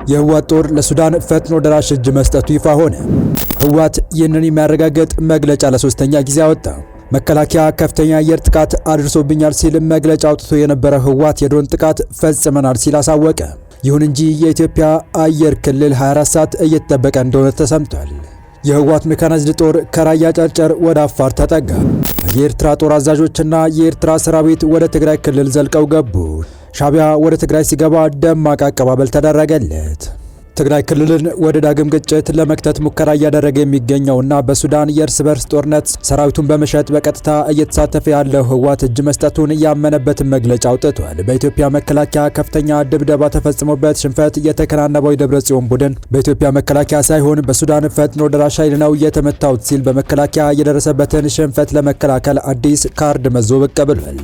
የህወሓት ጦር ለሱዳን ፈጥኖ ደራሽ እጅ መስጠቱ ይፋ ሆነ። ህወሓት ይህንን የሚያረጋግጥ መግለጫ ለሶስተኛ ጊዜ አወጣ። መከላከያ ከፍተኛ የአየር ጥቃት አድርሶብኛል ሲል መግለጫ አውጥቶ የነበረ ህወሓት የድሮን ጥቃት ፈጽመናል ሲል አሳወቀ። ይሁን እንጂ የኢትዮጵያ አየር ክልል 24 ሰዓት እየተጠበቀ እንደሆነ ተሰምቷል። የህወሓት ሜካናይዝድ ጦር ከራያ ጨርጨር ወደ አፋር ተጠጋ። የኤርትራ ጦር አዛዦችና የኤርትራ ሰራዊት ወደ ትግራይ ክልል ዘልቀው ገቡ። ሻዕቢያ ወደ ትግራይ ሲገባ ደማቅ አቀባበል ተደረገለት። ትግራይ ክልልን ወደ ዳግም ግጭት ለመክተት ሙከራ እያደረገ የሚገኘውና በሱዳን የእርስ በርስ ጦርነት ሰራዊቱን በመሸጥ በቀጥታ እየተሳተፈ ያለው ህወሓት እጅ መስጠቱን ያመነበትን መግለጫ አውጥቷል። በኢትዮጵያ መከላከያ ከፍተኛ ድብደባ ተፈጽሞበት ሽንፈት የተከናነበው የደብረጽዮን ቡድን በኢትዮጵያ መከላከያ ሳይሆን በሱዳን ፈጥኖ ደራሽ ኃይል ነው የተመታውት ሲል በመከላከያ የደረሰበትን ሽንፈት ለመከላከል አዲስ ካርድ መዞ ብቅ ብሏል።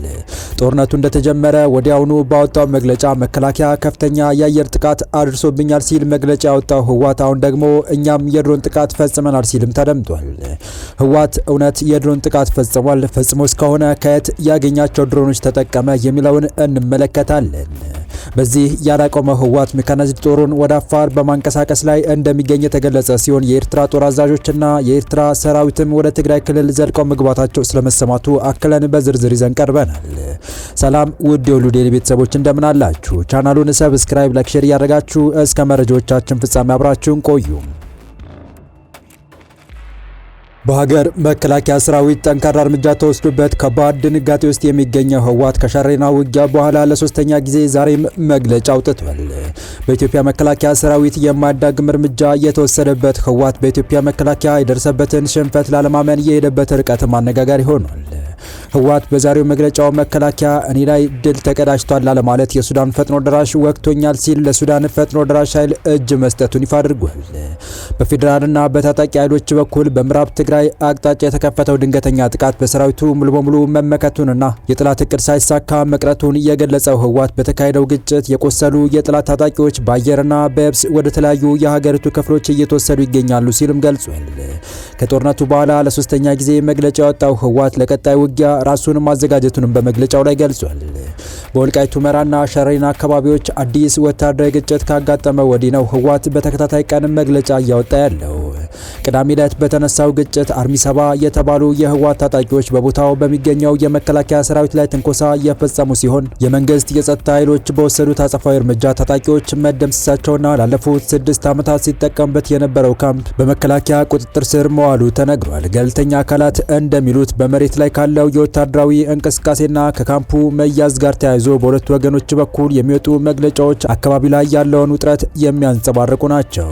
ጦርነቱ እንደተጀመረ ወዲያውኑ ባወጣው መግለጫ መከላከያ ከፍተኛ የአየር ጥቃት አድርሶብኛል ሲል መግለጫ ያወጣው ህወሓት አሁን ደግሞ እኛም የድሮን ጥቃት ፈጽመናል ሲልም ተደምጧል። ህወሓት እውነት የድሮን ጥቃት ፈጽሟል? ፈጽሞ እስከሆነ ከየት ያገኛቸው ድሮኖች ተጠቀመ የሚለውን እንመለከታለን። በዚህ ያላቆመው ህወሓት ሜካናይዝድ ጦሩን ወደ አፋር በማንቀሳቀስ ላይ እንደሚገኝ የተገለጸ ሲሆን የኤርትራ ጦር አዛዦችና የኤርትራ ሰራዊትም ወደ ትግራይ ክልል ዘልቀው መግባታቸው ስለመሰማቱ አክለን በዝርዝር ይዘን ቀርበናል። ሰላም ውድ የሁሉ ዴይሊ ቤተሰቦች እንደምን አላችሁ? ቻናሉን ሰብስክራይብ፣ ላይክ፣ ሼር እያደረጋችሁ እስከ መረጃዎቻችን ፍጻሜ አብራችሁን ቆዩ። በሀገር መከላከያ ሰራዊት ጠንካራ እርምጃ ተወስዶበት ከባድ ድንጋጤ ውስጥ የሚገኘው ህወሓት ከሸሬና ውጊያ በኋላ ለሶስተኛ ጊዜ ዛሬም መግለጫ አውጥቷል። በኢትዮጵያ መከላከያ ሰራዊት የማያዳግም እርምጃ የተወሰደበት ህወሓት በኢትዮጵያ መከላከያ የደረሰበትን ሽንፈት ላለማመን የሄደበት ርቀት አነጋጋሪ ሆኗል። ህወሓት በዛሬው መግለጫው መከላከያ እኔ ላይ ድል ተቀዳጅቷል ለማለት የሱዳን ፈጥኖ ደራሽ ወቅቶኛል ሲል ለሱዳን ፈጥኖ ደራሽ ኃይል እጅ መስጠቱን ይፋ አድርጓል። በፌዴራልና በታጣቂ ኃይሎች በኩል በምዕራብ ትግራይ አቅጣጫ የተከፈተው ድንገተኛ ጥቃት በሰራዊቱ ሙሉ በሙሉ መመከቱንና የጥላት እቅድ ሳይሳካ መቅረቱን የገለጸው ህወሓት በተካሄደው ግጭት የቆሰሉ የጥላት ታጣቂዎች በአየርና በየብስ ወደ ተለያዩ የሀገሪቱ ክፍሎች እየተወሰዱ ይገኛሉ ሲልም ገልጿል። ከጦርነቱ በኋላ ለሶስተኛ ጊዜ መግለጫ ያወጣው ህወሓት ለቀጣይ ውጊያ ራሱን ማዘጋጀቱንም በመግለጫው ላይ ገልጿል። በወልቃይት ሁመራና ሸሬና አካባቢዎች አዲስ ወታደራዊ ግጭት ካጋጠመ ወዲህ ነው ህወሓት በተከታታይ ቀን መግለጫ እያወጣ ያለው። ቅዳሜ ዕለት በተነሳው ግጭት አርሚ 70 የተባሉ የህወሓት ታጣቂዎች በቦታው በሚገኘው የመከላከያ ሰራዊት ላይ ትንኮሳ እየፈጸሙ ሲሆን የመንግስት የጸጥታ ኃይሎች በወሰዱት አጸፋዊ እርምጃ ታጣቂዎች መደምሰሳቸውና ላለፉት 6 ዓመታት ሲጠቀሙበት የነበረው ካምፕ በመከላከያ ቁጥጥር ስር መዋሉ ተነግሯል። ገለልተኛ አካላት እንደሚሉት በመሬት ላይ ካለው የወታደራዊ እንቅስቃሴና ከካምፑ መያዝ ጋር ተያይዞ በሁለቱ ወገኖች በኩል የሚወጡ መግለጫዎች አካባቢ ላይ ያለውን ውጥረት የሚያንጸባርቁ ናቸው።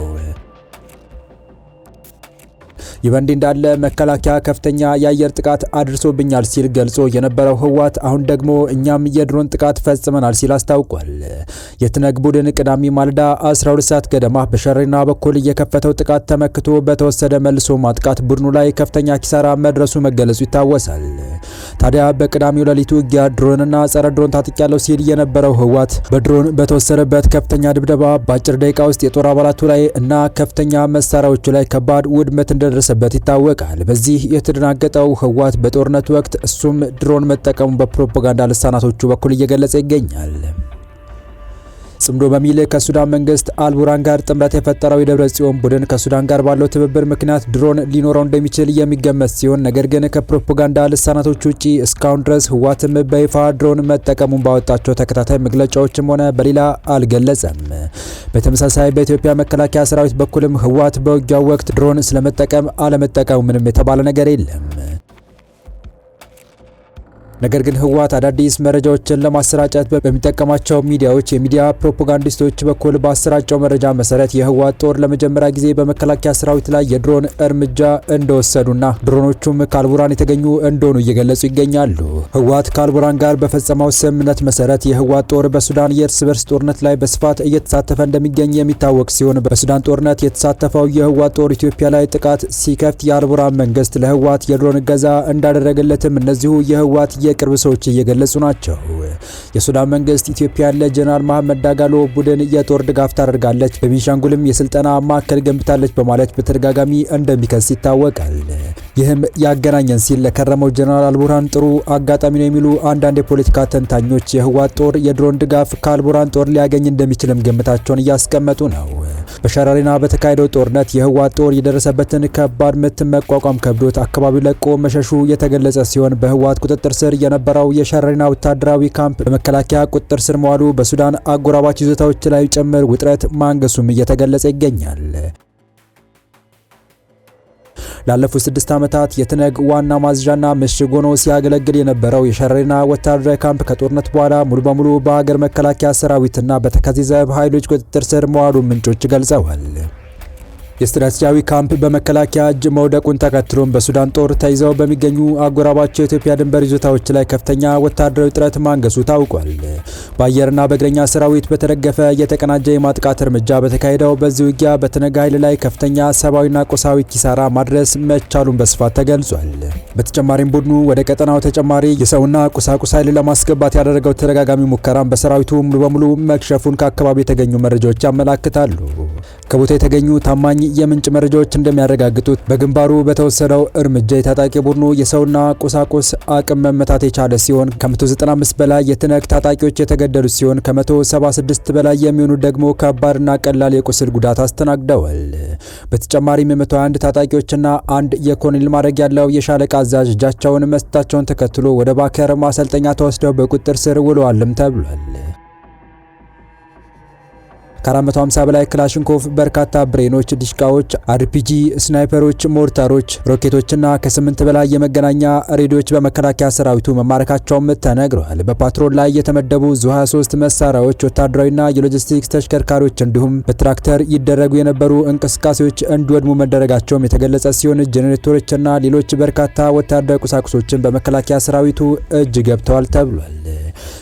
ይህ በእንዲህ እንዳለ መከላከያ ከፍተኛ የአየር ጥቃት አድርሶብኛል ሲል ገልጾ የነበረው ህወሓት አሁን ደግሞ እኛም የድሮን ጥቃት ፈጽመናል ሲል አስታውቋል። የትነግ ቡድን ቅዳሜ ማለዳ 12 ሰዓት ገደማ በሸሬና በኩል የከፈተው ጥቃት ተመክቶ በተወሰደ መልሶ ማጥቃት ቡድኑ ላይ ከፍተኛ ኪሳራ መድረሱ መገለጹ ይታወሳል። ታዲያ በቅዳሜው ሌሊት ውጊያ ድሮንና ጸረ ድሮን ታጥቂያለሁ ሲል የነበረው ህወሓት በድሮን በተወሰደበት ከፍተኛ ድብደባ በአጭር ደቂቃ ውስጥ የጦር አባላቱ ላይ እና ከፍተኛ መሳሪያዎቹ ላይ ከባድ ውድመት እንደደረሰ በት ይታወቃል። በዚህ የተደናገጠው ህወሓት በጦርነቱ ወቅት እሱም ድሮን መጠቀሙ በፕሮፓጋንዳ ልሳናቶቹ በኩል እየገለጸ ይገኛል። ጽምዶ በሚል ከሱዳን መንግስት አልቡራን ጋር ጥምረት የፈጠረው የደብረጽዮን ቡድን ከሱዳን ጋር ባለው ትብብር ምክንያት ድሮን ሊኖረው እንደሚችል የሚገመት ሲሆን ነገር ግን ከፕሮፓጋንዳ ልሳናቶች ውጪ እስካሁን ድረስ ህወሓትም በይፋ ድሮን መጠቀሙን ባወጣቸው ተከታታይ መግለጫዎችም ሆነ በሌላ አልገለጸም። በተመሳሳይ በኢትዮጵያ መከላከያ ሰራዊት በኩልም ህወሓት በውጊያው ወቅት ድሮን ስለመጠቀም አለመጠቀሙ ምንም የተባለ ነገር የለም። ነገር ግን ህወሓት አዳዲስ መረጃዎችን ለማሰራጨት በሚጠቀማቸው ሚዲያዎች የሚዲያ ፕሮፓጋንዲስቶች በኩል ባሰራጨው መረጃ መሰረት የህወሓት ጦር ለመጀመሪያ ጊዜ በመከላከያ ሰራዊት ላይ የድሮን እርምጃ እንደወሰዱና ድሮኖቹም ከአልቡራን የተገኙ እንደሆኑ እየገለጹ ይገኛሉ። ህወሓት ከአልቡራን ጋር በፈጸመው ስምምነት መሰረት የህወሓት ጦር በሱዳን የእርስ በርስ ጦርነት ላይ በስፋት እየተሳተፈ እንደሚገኝ የሚታወቅ ሲሆን በሱዳን ጦርነት የተሳተፈው የህወሓት ጦር ኢትዮጵያ ላይ ጥቃት ሲከፍት የአልቡራን መንግስት ለህወሓት የድሮን እገዛ እንዳደረገለትም እነዚሁ የህወሓት የቅርብ ሰዎች እየገለጹ ናቸው። የሱዳን መንግስት ኢትዮጵያን ለጀነራል መሐመድ ዳጋሎ ቡድን የጦር ድጋፍ ታደርጋለች፣ በቤንሻንጉልም የስልጠና ማዕከል ገንብታለች በማለት በተደጋጋሚ እንደሚከስ ይታወቃል። ይህም ያገናኘን ሲል ለከረመው ጀነራል አልቡርሃን ጥሩ አጋጣሚ ነው የሚሉ አንዳንድ የፖለቲካ ተንታኞች የህወሓት ጦር የድሮን ድጋፍ ከአልቡርሃን ጦር ሊያገኝ እንደሚችልም ግምታቸውን እያስቀመጡ ነው። በሸረሪና በተካሄደው ጦርነት የህወሓት ጦር የደረሰበትን ከባድ ምት መቋቋም ከብዶት አካባቢው ለቆ መሸሹ የተገለጸ ሲሆን በህወሓት ቁጥጥር ስር የነበረው የሸረሪና ወታደራዊ ካምፕ በመከላከያ ቁጥጥር ስር መዋሉ በሱዳን አጎራባች ይዞታዎች ላይ ጭምር ውጥረት ማንገሱም እየተገለጸ ይገኛል። ላለፉት 6 ዓመታት የትነግ ዋና ማዝዣና ምሽግ ሆኖ ሲያገለግል የነበረው የሸረሪና ወታደራዊ ካምፕ ከጦርነት በኋላ ሙሉ በሙሉ በሀገር መከላከያ ሰራዊትና በተከዜ ዘብ ኃይሎች ቁጥጥር ስር መዋሉ ምንጮች ገልጸዋል። የስትራቴጂያዊ ካምፕ በመከላከያ እጅ መውደቁን ተከትሎም በሱዳን ጦር ተይዘው በሚገኙ አጎራባች የኢትዮጵያ ድንበር ይዞታዎች ላይ ከፍተኛ ወታደራዊ ጥረት ማንገሱ ታውቋል። በአየርና በእግረኛ ሰራዊት በተደገፈ የተቀናጀ የማጥቃት እርምጃ በተካሄደው በዚህ ውጊያ በትነግ ኃይል ላይ ከፍተኛ ሰብአዊና ቁሳዊ ኪሳራ ማድረስ መቻሉን በስፋት ተገልጿል። በተጨማሪም ቡድኑ ወደ ቀጠናው ተጨማሪ የሰውና ቁሳቁስ ኃይል ለማስገባት ያደረገው ተደጋጋሚ ሙከራም በሰራዊቱ ሙሉ በሙሉ መክሸፉን ከአካባቢ የተገኙ መረጃዎች ያመላክታሉ። ከቦታ የተገኙ ታማኝ የምንጭ መረጃዎች እንደሚያረጋግጡት በግንባሩ በተወሰደው እርምጃ የታጣቂ ቡድኑ የሰውና ቁሳቁስ አቅም መመታት የቻለ ሲሆን ከ195 በላይ የትነግ ታጣቂዎች የተገደሉ ሲሆን ከ176 በላይ የሚሆኑ ደግሞ ከባድና ቀላል የቁስል ጉዳት አስተናግደዋል። በተጨማሪም 121 ታጣቂዎችና አንድ የኮሎኔል ማዕረግ ያለው የሻለቃ አዛዥ እጃቸውን መስጠታቸውን ተከትሎ ወደ ባከር ማሰልጠኛ ተወስደው በቁጥጥር ስር ውለዋልም ተብሏል። ከ450 በላይ ክላሽንኮቭ፣ በርካታ ብሬኖች፣ ዲሽቃዎች፣ አርፒጂ፣ ስናይፐሮች፣ ሞርታሮች፣ ሮኬቶችና ከ8 በላይ የመገናኛ ሬዲዮዎች በመከላከያ ሰራዊቱ መማረካቸውም ተነግረዋል። በፓትሮል ላይ የተመደቡ ዙ23 መሳሪያዎች፣ ወታደራዊና የሎጂስቲክስ ተሽከርካሪዎች እንዲሁም በትራክተር ይደረጉ የነበሩ እንቅስቃሴዎች እንዲወድሙ መደረጋቸውም የተገለጸ ሲሆን ጄኔሬተሮችና ሌሎች በርካታ ወታደራዊ ቁሳቁሶችን በመከላከያ ሰራዊቱ እጅ ገብተዋል ተብሏል።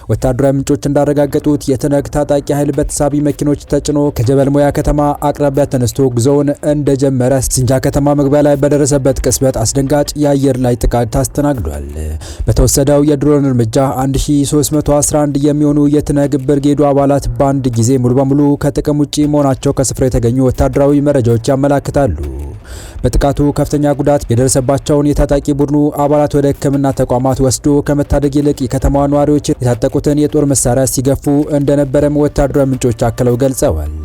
ወታደራዊ ምንጮች እንዳረጋገጡት የትነግ ታጣቂ ኃይል በተሳቢ መኪኖች ተጭኖ ከጀበል ሞያ ከተማ አቅራቢያ ተነስቶ ጉዞውን እንደጀመረ ሲንጃ ከተማ መግቢያ ላይ በደረሰበት ቅጽበት አስደንጋጭ የአየር ላይ ጥቃት አስተናግዷል። በተወሰደው የድሮን እርምጃ 1311 የሚሆኑ የትነግ ብርጌዱ አባላት በአንድ ጊዜ ሙሉ በሙሉ ከጥቅም ውጪ መሆናቸው ከስፍራው የተገኙ ወታደራዊ መረጃዎች ያመላክታሉ። በጥቃቱ ከፍተኛ ጉዳት የደረሰባቸውን የታጣቂ ቡድኑ አባላት ወደ ሕክምና ተቋማት ወስዶ ከመታደግ ይልቅ የከተማዋ ነዋሪዎች የታጠቁትን የጦር መሳሪያ ሲገፉ እንደነበረም ወታደራዊ ምንጮች አክለው ገልጸዋል።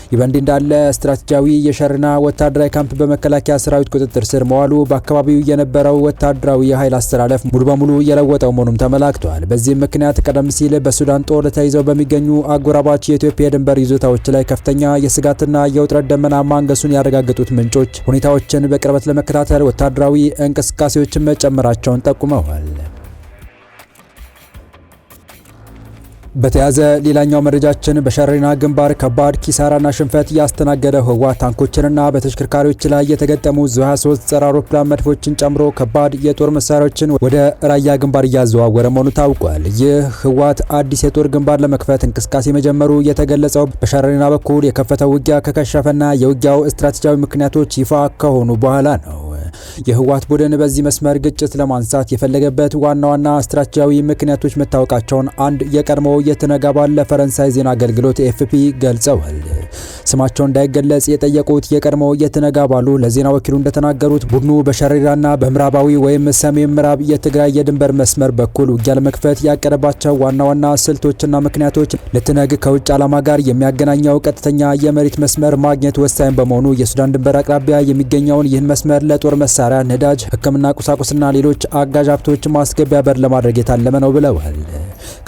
ይህ በእንዲህ እንዳለ ስትራቴጂያዊ የሸረሪና ወታደራዊ ካምፕ በመከላከያ ሰራዊት ቁጥጥር ስር መዋሉ በአካባቢው የነበረው ወታደራዊ የኃይል አስተላለፍ ሙሉ በሙሉ የለወጠው መሆኑም ተመላክቷል። በዚህም ምክንያት ቀደም ሲል በሱዳን ጦር ተይዘው በሚገኙ አጎራባች የኢትዮጵያ የድንበር ይዞታዎች ላይ ከፍተኛ የስጋትና የውጥረት ደመና ማንገሱን ያረጋገጡት ምንጮች ሁኔታዎችን በቅርበት ለመከታተል ወታደራዊ እንቅስቃሴዎችን መጨመራቸውን ጠቁመዋል። በተያዘ ሌላኛው መረጃችን በሸረሪና ግንባር ከባድ ኪሳራና ሽንፈት ያስተናገደው ህወሓት ታንኮችንና በተሽከርካሪዎች ላይ የተገጠሙ ዙ23 ጸረ አውሮፕላን መድፎችን ጨምሮ ከባድ የጦር መሳሪያዎችን ወደ ራያ ግንባር እያዘዋወረ መሆኑ ታውቋል። ይህ ህወሓት አዲስ የጦር ግንባር ለመክፈት እንቅስቃሴ መጀመሩ የተገለጸው በሸረሪና በኩል የከፈተው ውጊያ ከከሸፈና የውጊያው ስትራቴጂያዊ ምክንያቶች ይፋ ከሆኑ በኋላ ነው። የህወሓት ቡድን በዚህ መስመር ግጭት ለማንሳት የፈለገበት ዋና ዋና ስትራቴጂያዊ ምክንያቶች መታወቃቸውን አንድ የቀድሞ የትነግ አባል ለፈረንሳይ ዜና አገልግሎት ኤፍፒ ገልጸዋል። ስማቸው እንዳይገለጽ የጠየቁት የቀድሞ የትነግ አባሉ ለዜና ወኪሉ እንደተናገሩት ቡድኑ በሸረሪና በምዕራባዊ ወይም ሰሜን ምዕራብ የትግራይ የድንበር መስመር በኩል ውጊያ ለመክፈት ያቀረባቸው ዋና ዋና ስልቶችና ምክንያቶች ለትነግ ከውጭ ዓላማ ጋር የሚያገናኘው ቀጥተኛ የመሬት መስመር ማግኘት ወሳኝ በመሆኑ የሱዳን ድንበር አቅራቢያ የሚገኘውን ይህን መስመር ለጦር መሳሪያ፣ ነዳጅ፣ ሕክምና ቁሳቁስና ሌሎች አጋዥ ሀብቶች ማስገቢያ በር ለማድረግ የታለመ ነው ብለዋል።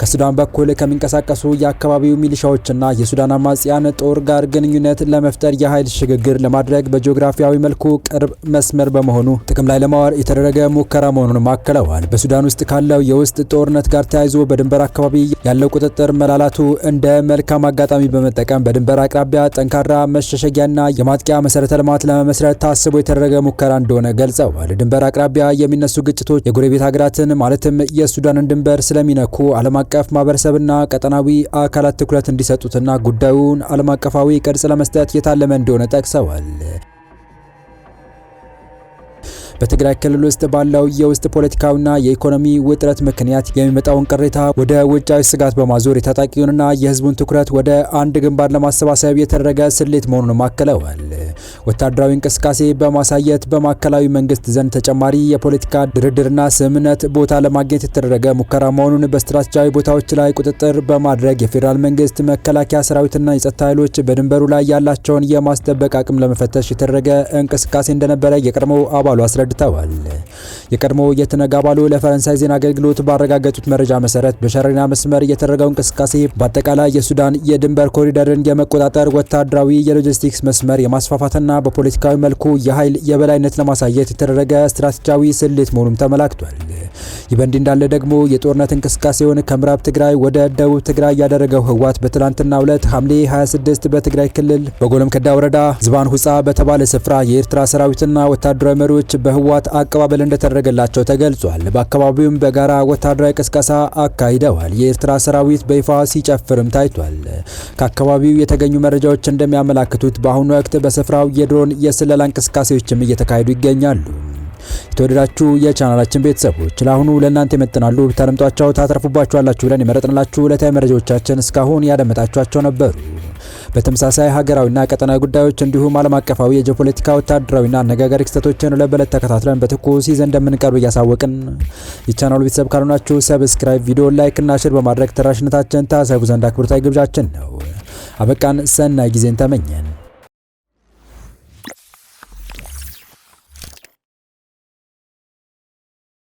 ከሱዳን በኩል ከሚንቀሳቀሱ የአካባቢው ሚሊሻዎችና የሱዳን አማጽያን ጦር ጋር ግንኙነት ለመፍጠር የኃይል ሽግግር ለማድረግ በጂኦግራፊያዊ መልኩ ቅርብ መስመር በመሆኑ ጥቅም ላይ ለማዋል የተደረገ ሙከራ መሆኑን አክለዋል። በሱዳን ውስጥ ካለው የውስጥ ጦርነት ጋር ተያይዞ በድንበር አካባቢ ያለው ቁጥጥር መላላቱ እንደ መልካም አጋጣሚ በመጠቀም በድንበር አቅራቢያ ጠንካራ መሸሸጊያና የማጥቂያ መሰረተ ልማት ለመመስረት ታስቦ የተደረገ ሙከራ እንደሆነ ገልጸዋል። ድንበር አቅራቢያ የሚነሱ ግጭቶች የጎረቤት ሀገራትን ማለትም የሱዳንን ድንበር ስለሚነኩ ዓለም አቀፍ ማህበረሰብና ቀጠናዊ አካላት ትኩረት እንዲሰጡትና ጉዳዩን ዓለም አቀፋዊ ቅርጽ ለመስጠት የታለመ እንደሆነ ጠቅሰዋል። በትግራይ ክልል ውስጥ ባለው የውስጥ ፖለቲካዊና የኢኮኖሚ ውጥረት ምክንያት የሚመጣውን ቅሬታ ወደ ውጫዊ ስጋት በማዞር የታጣቂውንና የህዝቡን ትኩረት ወደ አንድ ግንባር ለማሰባሰብ የተደረገ ስሌት መሆኑን አክለዋል። ወታደራዊ እንቅስቃሴ በማሳየት በማዕከላዊ መንግስት ዘንድ ተጨማሪ የፖለቲካ ድርድርና ስምምነት ቦታ ለማግኘት የተደረገ ሙከራ መሆኑን በስትራቴጂያዊ ቦታዎች ላይ ቁጥጥር በማድረግ የፌዴራል መንግስት መከላከያ ሰራዊትና የጸጥታ ኃይሎች በድንበሩ ላይ ያላቸውን የማስጠበቅ አቅም ለመፈተሽ የተደረገ እንቅስቃሴ እንደነበረ የቀድሞው አባሉ አስረድተዋል። የቀድሞው የትነግ አባሉ ለፈረንሳይ ዜና አገልግሎት ባረጋገጡት መረጃ መሰረት በሸረሪና መስመር የተደረገው እንቅስቃሴ በአጠቃላይ የሱዳን የድንበር ኮሪደርን የመቆጣጠር ወታደራዊ የሎጂስቲክስ መስመር የማስፋፋትና በፖለቲካዊ መልኩ የኃይል የበላይነት ለማሳየት የተደረገ ስትራቴጂያዊ ስሌት መሆኑም ተመላክቷል። ይህ በእንዲህ እንዳለ ደግሞ የጦርነት እንቅስቃሴውን ከምዕራብ ትግራይ ወደ ደቡብ ትግራይ ያደረገው ህወሓት በትላንትናው ዕለት ሐምሌ 26 በትግራይ ክልል በጎለም ከዳ ወረዳ ዝባን ሁጻ በተባለ ስፍራ የኤርትራ ሰራዊትና ወታደራዊ መሪዎች በህወሓት አቀባበል እንደተደረገላቸው ተገልጿል። በአካባቢውም በጋራ ወታደራዊ ቅስቀሳ አካሂደዋል። የኤርትራ ሰራዊት በይፋ ሲጨፍርም ታይቷል። ከአካባቢው የተገኙ መረጃዎች እንደሚያመላክቱት በአሁኑ ወቅት በስፍራው የድሮን የስለላ እንቅስቃሴዎችም እየተካሄዱ ይገኛሉ። የተወደዳችሁ የቻናላችን ቤተሰቦች ለአሁኑ ለእናንተ ይመጥናሉ ብታደምጧቸው ታተርፉባችኋላችሁ ብለን የመረጥንላችሁ ዕለታዊ መረጃዎቻችን እስካሁን ያደመጣችኋቸው ነበሩ። በተመሳሳይ ሀገራዊና ቀጠናዊ ጉዳዮች እንዲሁም ዓለም አቀፋዊ የጂኦፖለቲካ ወታደራዊና አነጋጋሪ ክስተቶችን ለበለት ተከታትለን በትኩስ ይዘን እንደምንቀርብ እያሳወቅን የቻናሉ ቤተሰብ ካልሆናችሁ ሰብስክራይብ፣ ቪዲዮ ላይክ እና ሼር በማድረግ ተደራሽነታችን ታሰቡ ዘንድ አክብሮታዊ ግብዣችን ነው። አበቃን። ሰናይ ጊዜን ተመኘን።